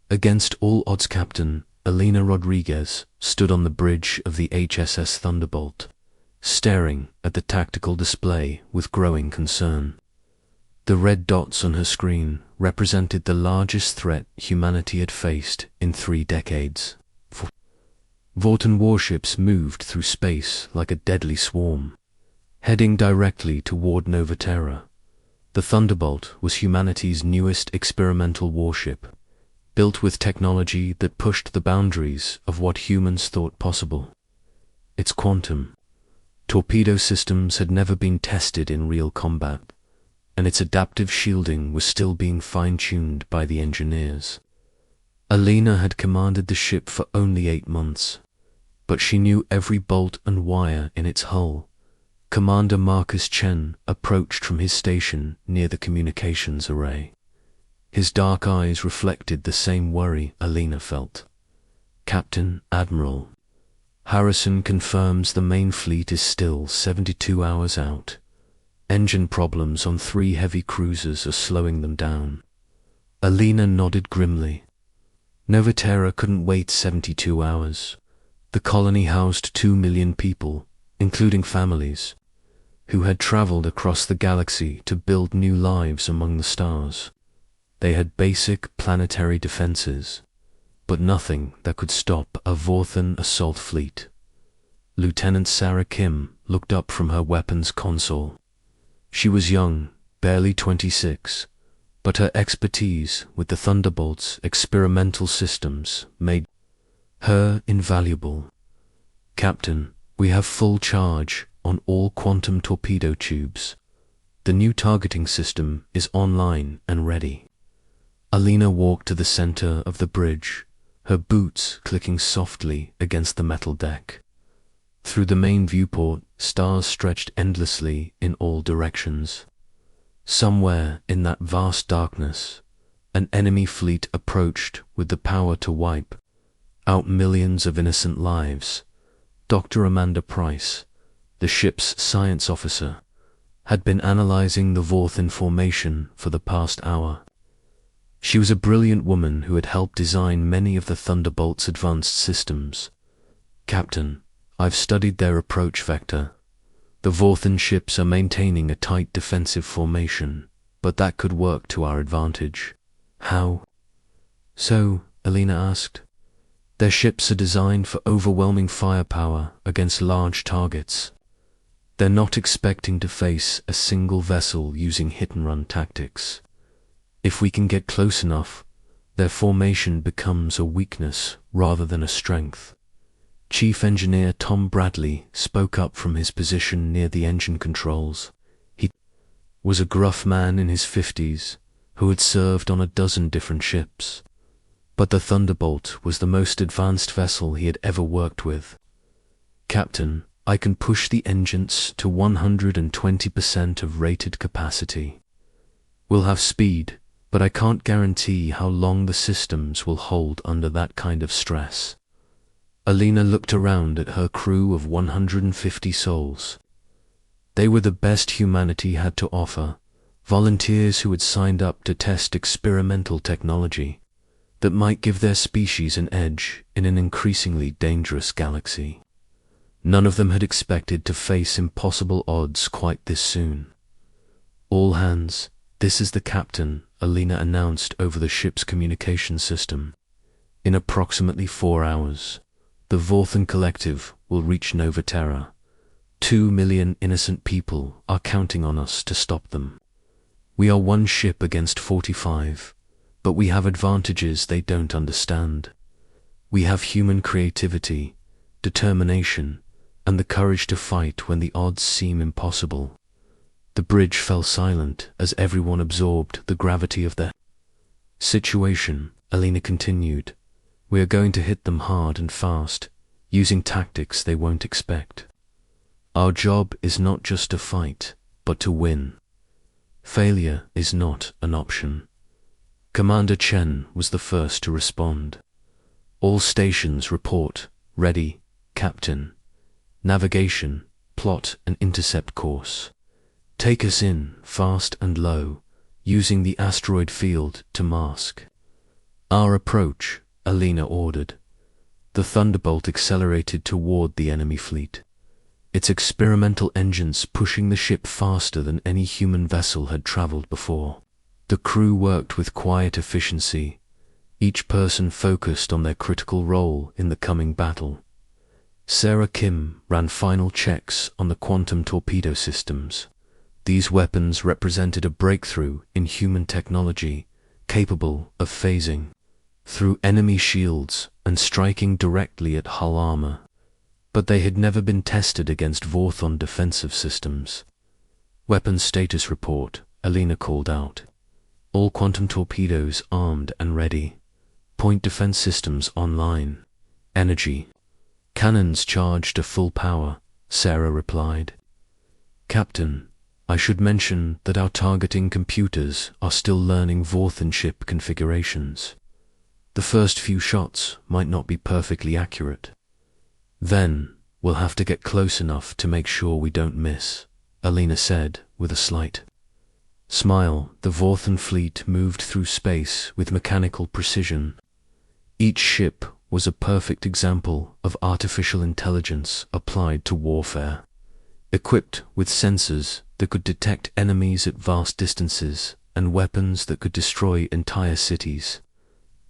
Against all odds, Captain Elena Rodriguez stood on the bridge of the HSS Thunderbolt, staring at the tactical display with growing concern. The red dots on her screen represented the largest threat humanity had faced in 3 decades. Vorten warships moved through space like a deadly swarm, heading directly toward Nova Terra. The Thunderbolt was humanity's newest experimental warship, built with technology that pushed the boundaries of what humans thought possible. Its quantum torpedo systems had never been tested in real combat, and its adaptive shielding was still being fine-tuned by the engineers. Elena had commanded the ship for only 8 months, but she knew every bolt and wire in its hull. Commander Marcus Chen approached from his station near the communications array. His dark eyes reflected the same worry Elena felt. "Captain Admiral, Harrison confirms the main fleet is still 72 hours out. Engine problems on 3 heavy cruisers are slowing them down." Elena nodded grimly. Nova Terra couldn't wait 72 hours. The colony housed 2 million people, including families, who had traveled across the galaxy to build new lives among the stars. They had basic planetary defenses, but nothing that could stop a Vorten assault fleet. Lieutenant Sarah Kim looked up from her weapons console. She was young, barely 26, but her expertise with the Thunderbolt's experimental systems made her invaluable. "Captain, we have full charge on all quantum torpedo tubes. The new targeting system is online and ready." Elena walked to the center of the bridge, her boots clicking softly against the metal deck. Through the main viewport, stars stretched endlessly in all directions. Somewhere in that vast darkness, an enemy fleet approached with the power to wipe out millions of innocent lives. Dr. Amanda Price, the ship's science officer, had been analyzing the Vorten formation for the past hour. She was a brilliant woman who had helped design many of the Thunderbolt's advanced systems. "Captain, I've studied their approach vector. The Vorten ships are maintaining a tight defensive formation, but that could work to our advantage." "How so?" Elena asked. "Their ships are designed for overwhelming firepower against large targets. They're not expecting to face a single vessel using hit-and-run tactics. If we can get close enough, their formation becomes a weakness rather than a strength." Chief Engineer Tom Bradley spoke up from his position near the engine controls. He was a gruff man in his 50s who had served on a dozen different ships, but the Thunderbolt was the most advanced vessel he had ever worked with. "Captain, I can push the engines to 120% of rated capacity. We'll have speed, but I can't guarantee how long the systems will hold under that kind of stress." Elena looked around at her crew of 150 souls. They were the best humanity had to offer, volunteers who had signed up to test experimental technology that might give their species an edge in an increasingly dangerous galaxy. None of them had expected to face impossible odds quite this soon. "All hands, this is the captain," Elena announced over the ship's communication system. "In approximately 4 hours, the Vorten Collective will reach Nova Terra. 2 million innocent people are counting on us to stop them. We are 1 ship against 45, but we have advantages they don't understand. We have human creativity, determination, and the courage to fight when the odds seem impossible." The bridge fell silent as everyone absorbed the gravity of the situation. Elena continued, "We are going to hit them hard and fast, using tactics they won't expect. Our job is not just to fight, but to win. Failure is not an option." Commander Chen was the first to respond. "All stations report. Ready, Captain. Navigation, plot and intercept course. Take us in, fast and low, using the asteroid field to mask." Our approach, Alina ordered. The Thunderbolt accelerated toward the enemy fleet, its experimental engines pushing the ship faster than any human vessel had traveled before. The crew worked with quiet efficiency, each person focused on their critical role in the coming battle. Sarah Kim ran final checks on the quantum torpedo systems. These weapons represented a breakthrough in human technology, capable of phasing through enemy shields and striking directly at hull armor. But they had never been tested against Vorthon defensive systems. Weapons status report, Alina called out. All quantum torpedoes armed and ready. Point defense systems online. Energy. Cannons charged to full power, Sarah replied. Captain, I should mention that our targeting computers are still learning Vorthon ship configurations. The first few shots might not be perfectly accurate. Then, we'll have to get close enough to make sure we don't miss, Alina said with a slight smile. The Vorthon fleet moved through space with mechanical precision. Each ship was a perfect example of artificial intelligence applied to warfare, equipped with sensors that could detect enemies at vast distances and weapons that could destroy entire cities.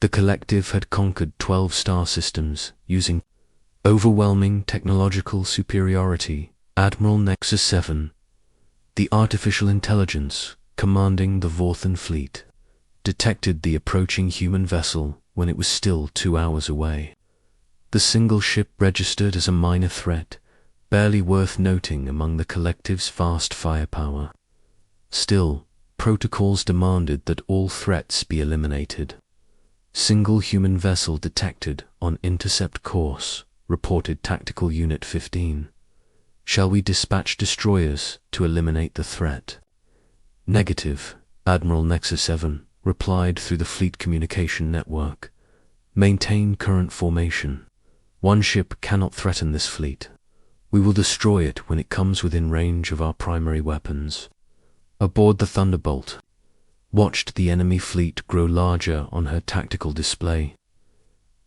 The collective had conquered 12 star systems using overwhelming technological superiority. Admiral Nexus 7, the artificial intelligence commanding the Vorthon fleet, detected the approaching human vessel when it was still 2 hours away. The single ship registered as a minor threat, barely worth noting among the collective's vast firepower. Still, protocols demanded that all threats be eliminated. Single human vessel detected on intercept course, reported Tactical Unit 15. Shall we dispatch destroyers to eliminate the threat? Negative, Admiral Nexus 7 replied through the fleet communication network. Maintain current formation. One ship cannot threaten this fleet. We will destroy it when it comes within range of our primary weapons. Aboard the Thunderbolt, watched the enemy fleet grow larger on her tactical display.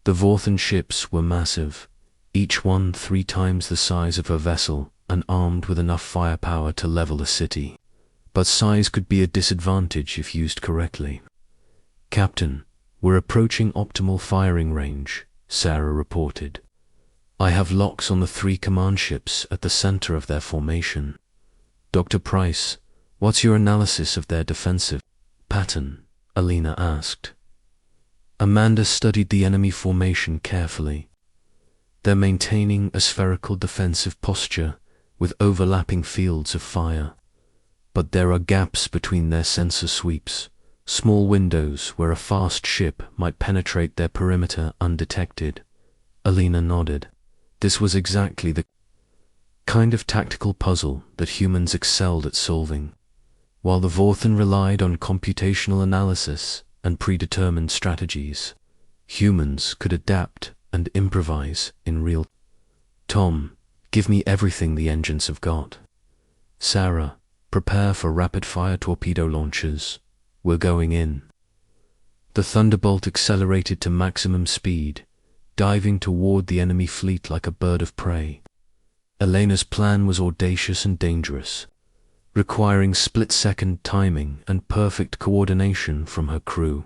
The Vorthon ships were massive, each one 3 times the size of a vessel and armed with enough firepower to level a city. But size could be a disadvantage if used correctly. Captain, we're approaching optimal firing range, Sarah reported. I have locks on the 3 command ships at the center of their formation. Dr. Price, what's your analysis of their defensive pattern? Alina asked. Amanda studied the enemy formation carefully. They're maintaining a spherical defensive posture with overlapping fields of fire. But there are gaps between their sensor sweeps, small windows where a fast ship might penetrate their perimeter undetected. Alina nodded. This was exactly the kind of tactical puzzle that humans excelled at solving. While the Vorthon relied on computational analysis and predetermined strategies, humans could adapt and improvise in real time. Tom, give me everything the engines have got. Sarah, prepare for rapid-fire torpedo launchers. We're going in. The Thunderbolt accelerated to maximum speed, diving toward the enemy fleet like a bird of prey. Elena's plan was audacious and dangerous, requiring split-second timing and perfect coordination from her crew.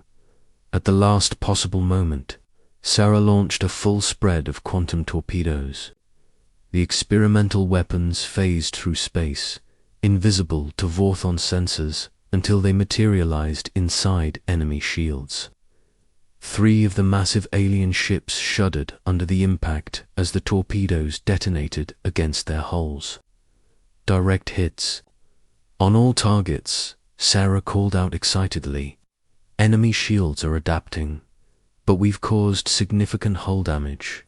At the last possible moment, Sarah launched a full spread of quantum torpedoes. The experimental weapons phased through space, invisible to Vorthon sensors, until they materialized inside enemy shields. 3 of the massive alien ships shuddered under the impact as the torpedoes detonated against their hulls. Direct hits. On all targets, Sarah called out excitedly. Enemy shields are adapting, but we've caused significant hull damage.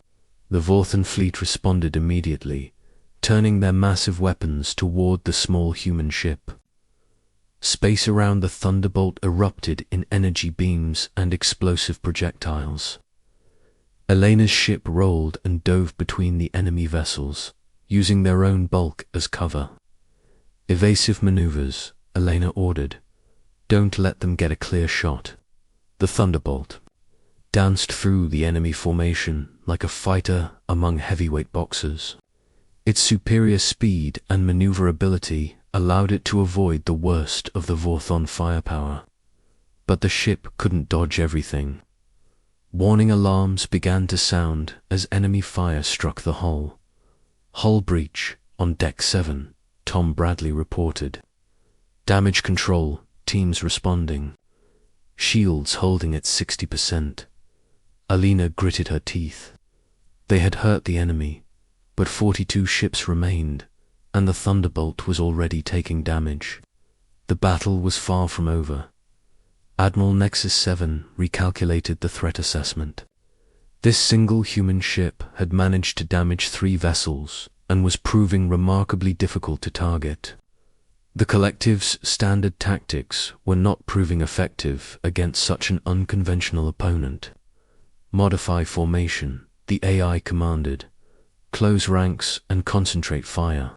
The Vorthon fleet responded immediately, turning their massive weapons toward the small human ship. Space around the Thunderbolt erupted in energy beams and explosive projectiles. Elena's ship rolled and dove between the enemy vessels, using their own bulk as cover. Evasive maneuvers, Elena ordered. Don't let them get a clear shot. The Thunderbolt danced through the enemy formation like a fighter among heavyweight boxers. Its superior speed and maneuverability allowed it to avoid the worst of the Vorthon firepower. But the ship couldn't dodge everything. Warning alarms began to sound as enemy fire struck the hull. Hull breach on Deck 7, Tom Bradley reported. Damage control, teams responding. Shields holding at 60%. Alina gritted her teeth. They had hurt the enemy, but 42 ships remained, and the Thunderbolt was already taking damage. The battle was far from over. Admiral Nexus 7 recalculated the threat assessment. This single human ship had managed to damage 3 vessels and was proving remarkably difficult to target. The collective's standard tactics were not proving effective against such an unconventional opponent. Modify formation, the AI commanded. Close ranks and concentrate fire.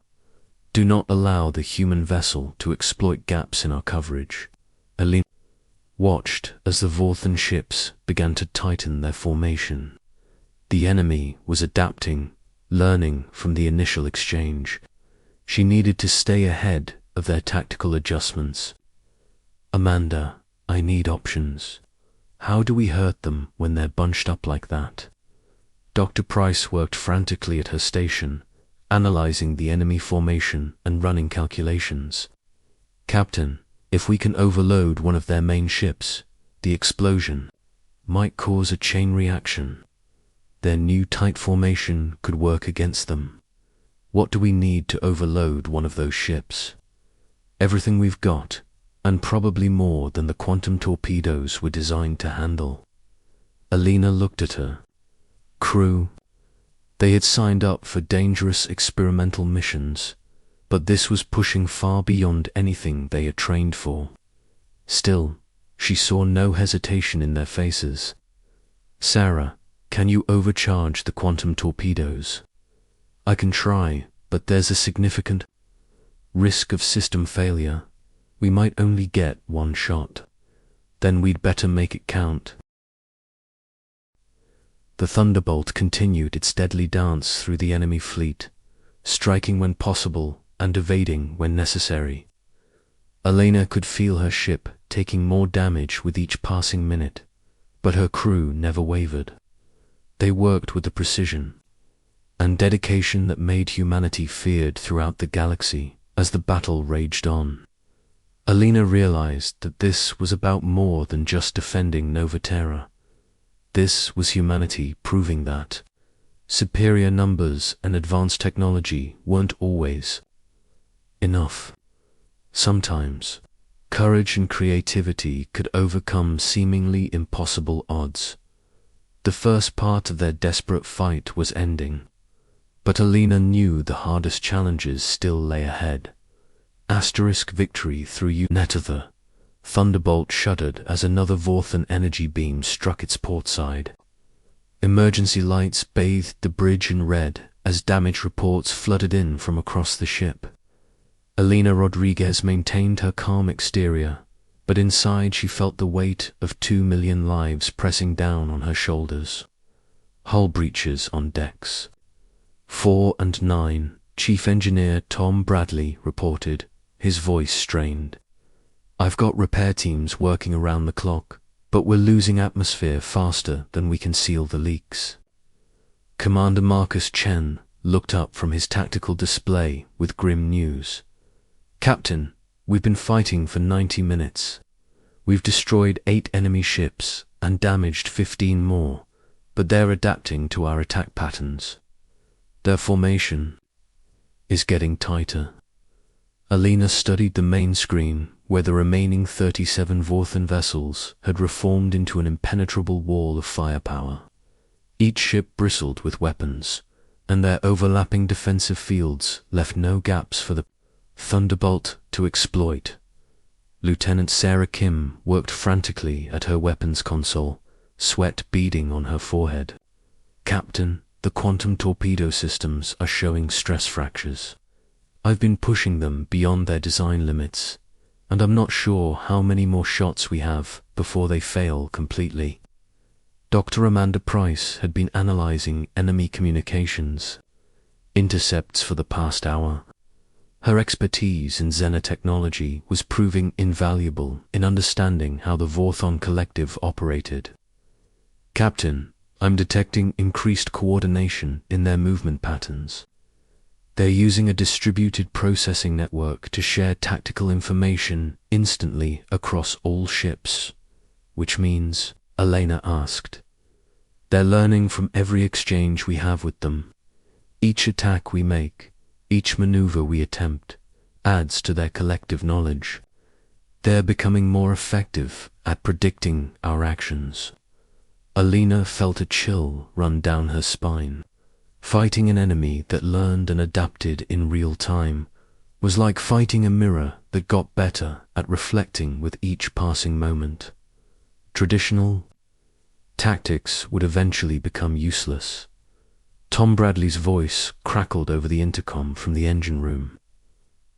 Do not allow the human vessel to exploit gaps in our coverage. Alina watched as the Vorthon ships began to tighten their formation. The enemy was adapting, learning from the initial exchange. She needed to stay ahead of their tactical adjustments. Amanda, I need options. How do we hurt them when they're bunched up like that? Dr. Price worked frantically at her station, analyzing the enemy formation and running calculations. Captain, if we can overload one of their main ships, the explosion might cause a chain reaction. Their new tight formation could work against them. What do we need to overload one of those ships? Everything we've got, and probably more than the quantum torpedoes were designed to handle. Alina looked at her. Crew. They had signed up for dangerous experimental missions, but this was pushing far beyond anything they had trained for. Still, she saw no hesitation in their faces. Sarah, can you overcharge the quantum torpedoes? I can try, but there's a significant risk of system failure. We might only get one shot. Then we'd better make it count. The Thunderbolt continued its deadly dance through the enemy fleet, striking when possible and evading when necessary. Alina could feel her ship taking more damage with each passing minute, but her crew never wavered. They worked with the precision and dedication that made humanity feared throughout the galaxy as the battle raged on. Alina realized that this was about more than just defending Nova Terra. This was humanity proving that superior numbers and advanced technology weren't always enough. Sometimes, courage and creativity could overcome seemingly impossible odds. The first part of their desperate fight was ending, but Alina knew the hardest challenges still lay ahead. Asterisk victory through Nether. Thunderbolt shuddered as another Vorthon energy beam struck its port side. Emergency lights bathed the bridge in red as damage reports flooded in from across the ship. Alina Rodriguez maintained her calm exterior, but inside she felt the weight of 2 million lives pressing down on her shoulders. Hull breaches on decks. 4 and 9, Chief Engineer Tom Bradley reported, his voice strained. I've got repair teams working around the clock, but we're losing atmosphere faster than we can seal the leaks. Commander Marcus Chen looked up from his tactical display with grim news. Captain, we've been fighting for 90 minutes. We've destroyed 8 enemy ships and damaged 15 more, but they're adapting to our attack patterns. Their formation is getting tighter. Alina studied the main screen where the remaining 37 Vorthon vessels had reformed into an impenetrable wall of firepower. Each ship bristled with weapons, and their overlapping defensive fields left no gaps for the Thunderbolt to exploit. Lieutenant Sarah Kim worked frantically at her weapons console, sweat beading on her forehead. Captain, the quantum torpedo systems are showing stress fractures. I've been pushing them beyond their design limits, and I'm not sure how many more shots we have before they fail completely. Dr. Amanda Price had been analyzing enemy communications intercepts for the past hour. Her expertise in xenotechnology was proving invaluable in understanding how the Vorthon Collective operated. Captain, I'm detecting increased coordination in their movement patterns. They're using a distributed processing network to share tactical information instantly across all ships. Which means, Elena asked, they're learning from every exchange we have with them. Each attack we make, each maneuver we attempt, adds to their collective knowledge. They're becoming more effective at predicting our actions. Elena felt a chill run down her spine. Fighting an enemy that learned and adapted in real time was like fighting a mirror that got better at reflecting with each passing moment. Traditional tactics would eventually become useless. Tom Bradley's voice crackled over the intercom from the engine room.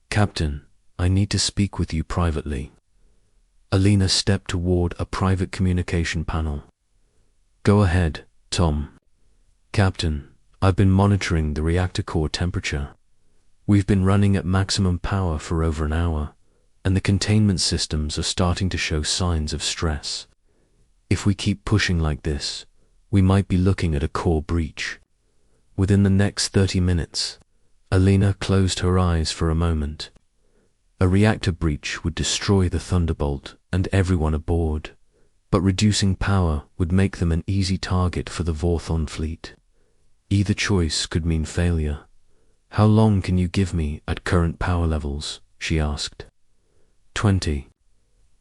Captain, I need to speak with you privately. Elena stepped toward a private communication panel. Go ahead, Tom. Captain, I've been monitoring the reactor core temperature. We've been running at maximum power for over an hour, and the containment systems are starting to show signs of stress. If we keep pushing like this, we might be looking at a core breach. Within the next 30 minutes, Elena closed her eyes for a moment. A reactor breach would destroy the Thunderbolt and everyone aboard, but reducing power would make them an easy target for the Vorthon fleet. Either choice could mean failure. How long can you give me at current power levels? She asked. 20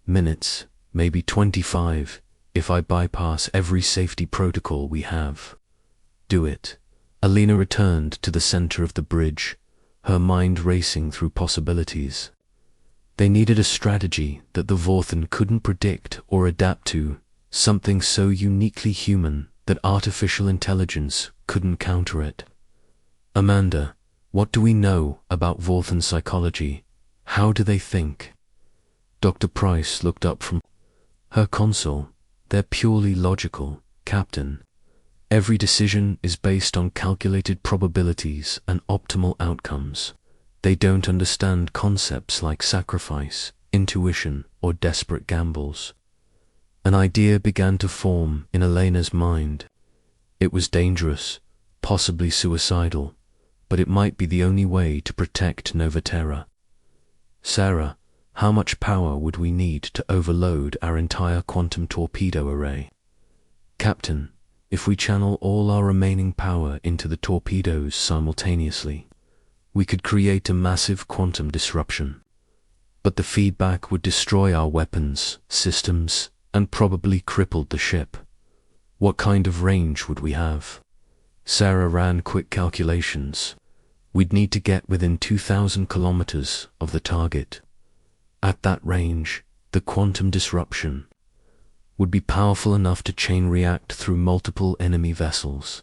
minutes, maybe 25, if I bypass every safety protocol we have. Do it. Elena returned to the center of the bridge, her mind racing through possibilities. They needed a strategy that the Vorthon couldn't predict or adapt to, something so uniquely human that artificial intelligence couldn't counter it. Amanda, what do we know about Vorthon psychology? How do they think? Dr. Price looked up from her console. They're purely logical, Captain. Every decision is based on calculated probabilities and optimal outcomes. They don't understand concepts like sacrifice, intuition, or desperate gambles. An idea began to form in Elena's mind. It was dangerous, possibly suicidal, but it might be the only way to protect Novaterra. Sarah, how much power would we need to overload our entire quantum torpedo array? Captain, if we channel all our remaining power into the torpedoes simultaneously, we could create a massive quantum disruption. But the feedback would destroy our weapons, systems, and probably cripple the ship. What kind of range would we have? Sarah ran quick calculations. We'd need to get within 2,000 kilometers of the target. At that range, the quantum disruption would be powerful enough to chain react through multiple enemy vessels.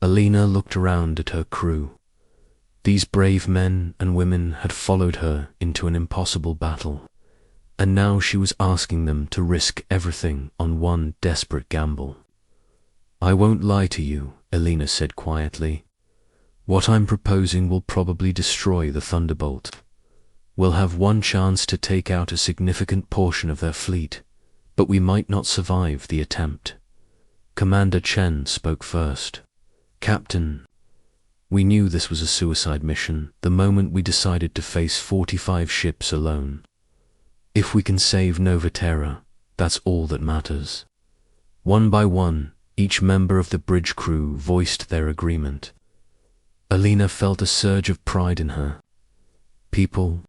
Elena looked around at her crew. These brave men and women had followed her into an impossible battle, and now she was asking them to risk everything on one desperate gamble. I won't lie to you, Elena said quietly. What I'm proposing will probably destroy the Thunderbolt. We'll have one chance to take out a significant portion of their fleet, but we might not survive the attempt. Commander Chen spoke first. Captain, we knew this was a suicide mission the moment we decided to face 45 ships alone. If we can save Novaterra, that's all that matters. One by one, each member of the bridge crew voiced their agreement. Elena felt a surge of pride in her. People,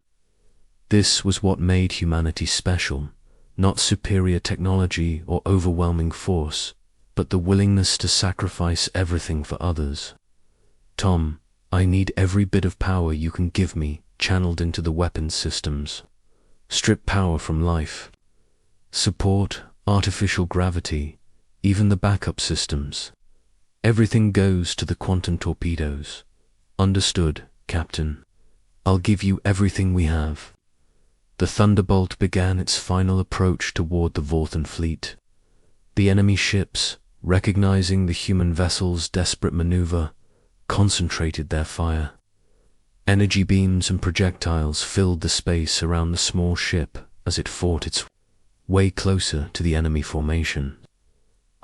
this was what made humanity special. Not superior technology or overwhelming force, but the willingness to sacrifice everything for others. Tom, I need every bit of power you can give me channeled into the weapons systems. Strip power from life. Support, artificial gravity, even the backup systems. Everything goes to the quantum torpedoes. Understood, Captain. I'll give you everything we have. The Thunderbolt began its final approach toward the Vorthon fleet. The enemy ships, recognizing the human vessel's desperate maneuver, concentrated their fire. Energy beams and projectiles filled the space around the small ship as it fought its way closer to the enemy formation.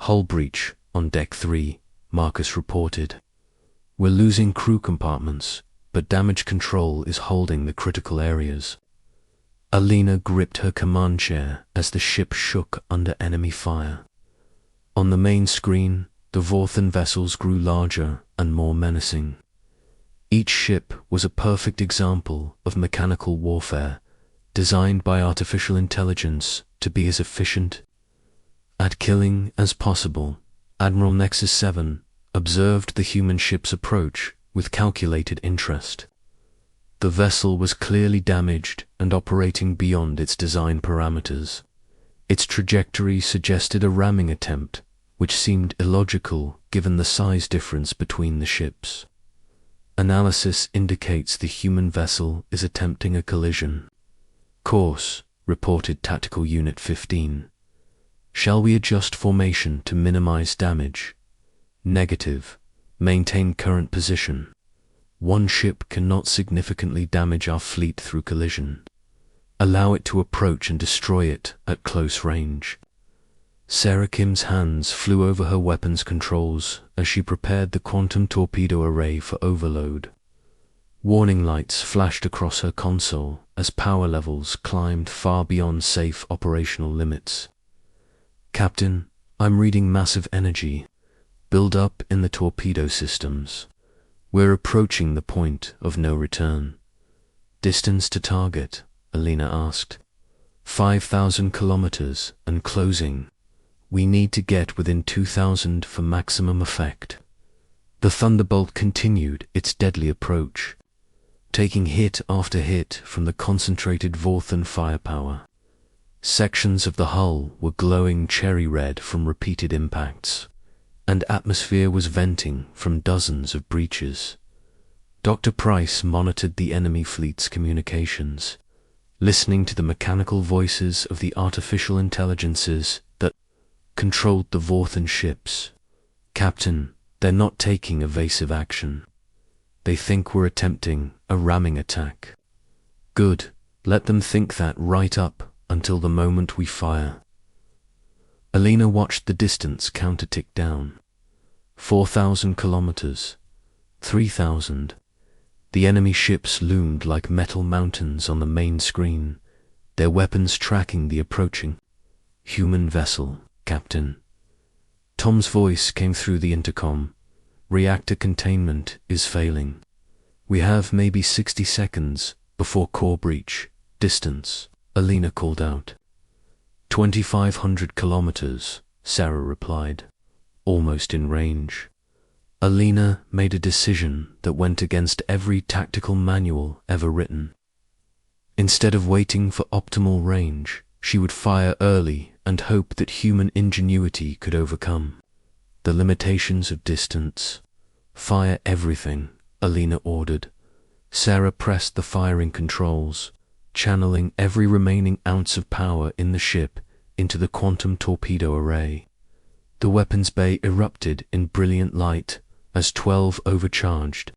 Hull breach on Deck 3, Marcus reported. We're losing crew compartments, but damage control is holding the critical areas. Alina gripped her command chair as the ship shook under enemy fire. On the main screen, the Vorthan vessels grew larger and more menacing. Each ship was a perfect example of mechanical warfare, designed by artificial intelligence to be as efficient at killing as possible. Admiral Nexus 7 observed the human ship's approach with calculated interest. The vessel was clearly damaged and operating beyond its design parameters. Its trajectory suggested a ramming attempt, which seemed illogical given the size difference between the ships. Analysis indicates the human vessel is attempting a collision. Course, reported Tactical Unit 15. Shall we adjust formation to minimize damage? Negative. Maintain current position. One ship cannot significantly damage our fleet through collision. Allow it to approach and destroy it at close range. Sarah Kim's hands flew over her weapons controls as she prepared the quantum torpedo array for overload. Warning lights flashed across her console as power levels climbed far beyond safe operational limits. Captain, I'm reading massive energy build up in the torpedo systems. We're approaching the point of no return. Distance to target, Alina asked. 5,000 kilometers and closing. We need to get within 2,000 for maximum effect. The Thunderbolt continued its deadly approach, taking hit after hit from the concentrated Vorthan firepower. Sections of the hull were glowing cherry red from repeated impacts, and atmosphere was venting from dozens of breaches. Dr. Price monitored the enemy fleet's communications, listening to the mechanical voices of the artificial intelligences that controlled the Vorthan ships. Captain, they're not taking evasive action. They think we're attempting a ramming attack. Good, let them think that right up until the moment we fire. Alina watched the distance counter tick down. 4,000 kilometers. 3,000. The enemy ships loomed like metal mountains on the main screen, their weapons tracking the approaching human vessel. Captain. Tom's voice came through the intercom. Reactor containment is failing. We have maybe 60 seconds before core breach. Distance, Alina called out. 2,500 kilometers, Sarah replied, almost in range. Alina made a decision that went against every tactical manual ever written. Instead of waiting for optimal range, she would fire early and hope that human ingenuity could overcome the limitations of distance. Fire everything, Alina ordered. Sarah pressed the firing controls, channeling every remaining ounce of power in the ship into the quantum torpedo array. The weapons bay erupted in brilliant light as 12 overcharged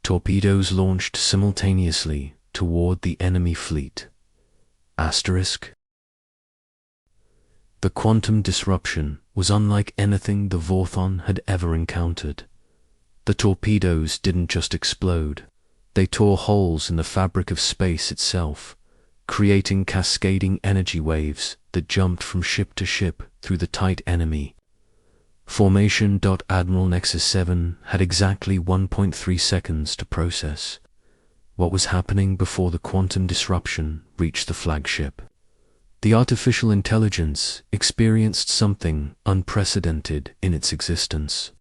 torpedoes launched simultaneously toward the enemy fleet. Asterisk. The quantum disruption was unlike anything the Vorthon had ever encountered. The torpedoes didn't just explode, they tore holes in the fabric of space itself, creating cascading energy waves that jumped from ship to ship through the tight enemy. Formation. Admiral Nexus 7 had exactly 1.3 seconds to process what was happening before the quantum disruption reached the flagship. The artificial intelligence experienced something unprecedented in its existence.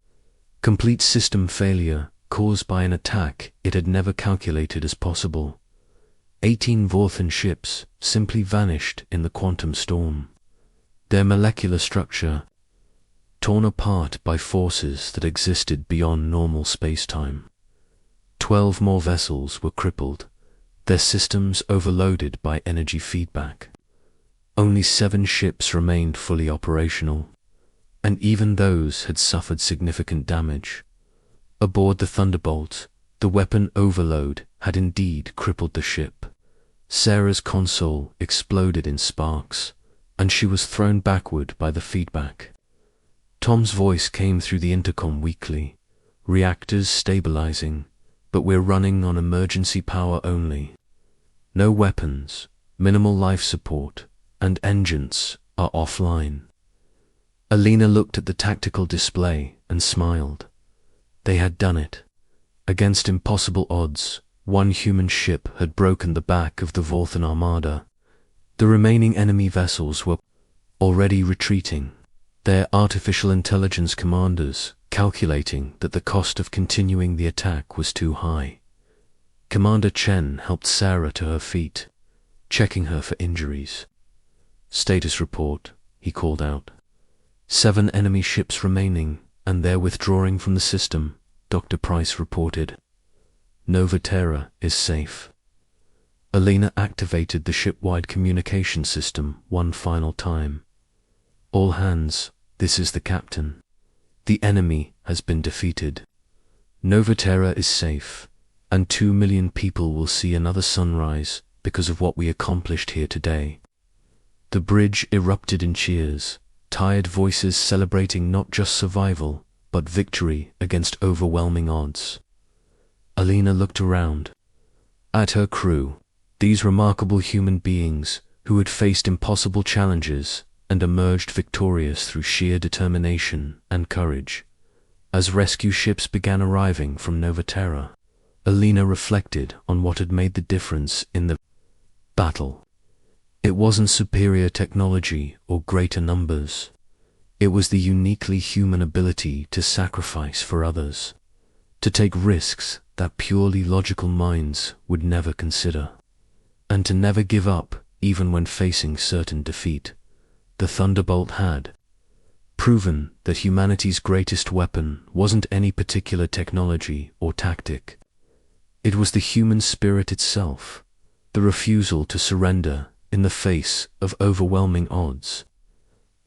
Complete system failure caused by an attack it had never calculated as possible. 18 Vorthan ships simply vanished in the quantum storm, their molecular structure torn apart by forces that existed beyond normal space-time. 12 more vessels were crippled, their systems overloaded by energy feedback. Only 7 ships remained fully operational. and even those had suffered significant damage. Aboard the Thunderbolt, the weapon overload had indeed crippled the ship. Sarah's console exploded in sparks, and she was thrown backward by the feedback. Tom's voice came through the intercom weakly. "Reactors stabilizing, but we're running on emergency power only. No weapons, minimal life support, and engines are offline." Alina looked at the tactical display and smiled. They had done it. Against impossible odds, one human ship had broken the back of the Vorthan Armada. The remaining enemy vessels were already retreating, their artificial intelligence commanders calculating that the cost of continuing the attack was too high. Commander Chen helped Sarah to her feet, checking her for injuries. "Status report," he called out. 7 enemy ships remaining, and they're withdrawing from the system, Dr. Price reported. "Nova Terra is safe." Alina activated the ship-wide communication system one final time. "All hands, this is the captain. The enemy has been defeated. Nova Terra is safe, and 2 million people will see another sunrise because of what we accomplished here today." The bridge erupted in cheers, tired voices celebrating not just survival, but victory against overwhelming odds. Alina looked around. At her crew, these remarkable human beings who had faced impossible challenges and emerged victorious through sheer determination and courage. As rescue ships began arriving from Nova Terra, Alina reflected on what had made the difference in the battle. It wasn't superior technology or greater numbers. It was the uniquely human ability to sacrifice for others, to take risks that purely logical minds would never consider, and to never give up even when facing certain defeat. The Thunderbolt had proven that humanity's greatest weapon wasn't any particular technology or tactic. It was the human spirit itself, the refusal to surrender in the face of overwhelming odds,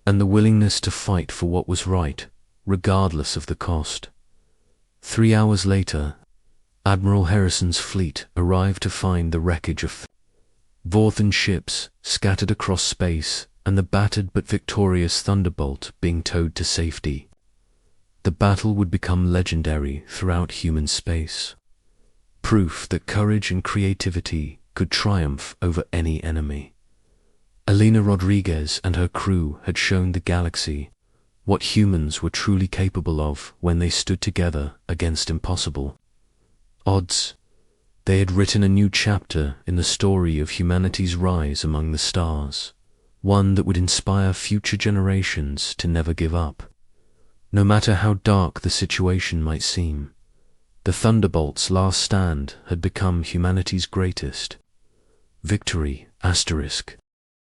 and the willingness to fight for what was right, regardless of the cost. 3 hours later, Admiral Harrison's fleet arrived to find the wreckage of Vorthan ships scattered across space and the battered but victorious Thunderbolt being towed to safety. The battle would become legendary throughout human space, proof that courage and creativity could triumph over any enemy. Alina Rodriguez and her crew had shown the galaxy what humans were truly capable of when they stood together against impossible odds. They had written a new chapter in the story of humanity's rise among the stars, one that would inspire future generations to never give up. No matter how dark the situation might seem, the Thunderbolt's last stand had become humanity's greatest. Victory, asterisk,